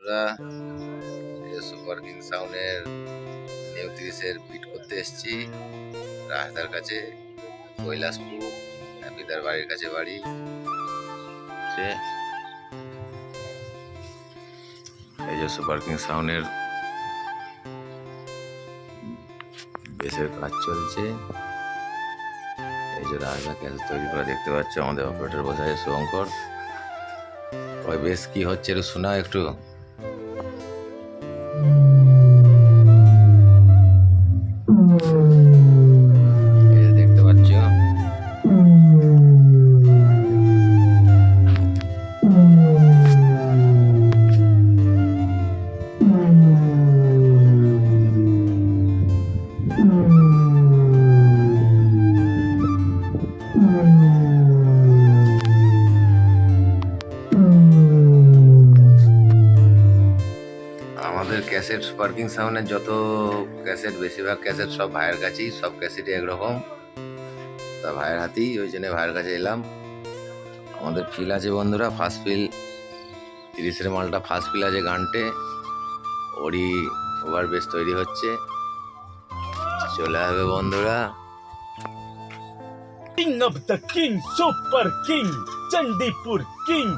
বন্ধুরা, super king সাউন্ডের new 30-এর bit করতে এসেছি রাস্তার কাছে, কৈলাসপুর হ্যাপিদার বাড়ির কাছে বাড়ি। এই যে সুপার কিং সাউন্ডের বেসের কাজ চলছে। এই যে রাজা ক্যাসেট তৈরি করা দেখতে পাচ্ছ, আমাদের অপারেটর বসে আছে শুভঙ্কর। ওই বেশ কি হচ্ছে একটু শোনা একটু। দেখতে পাচ্ছ আমাদের ক্যাসেট সুপার কিং সাউন্ডের যত ক্যাসেট, বেশিরভাগ ক্যাসেট সব ভাইয়ের কাছেই, সব ক্যাসেটই একরকম। তা ভাইয়ের হাতেই, ওই জন্য ভাইয়ের কাছে এলাম। আমাদের ফিল আছে বন্ধুরা, ফার্স্ট ফিল 30-এর মালটা ফার্স্ট ফিল আছে গানটে, ওরই ওভার বেস তৈরি হচ্ছে, চলে আসবে বন্ধুরা। King of the King, Super King, Chandipur King.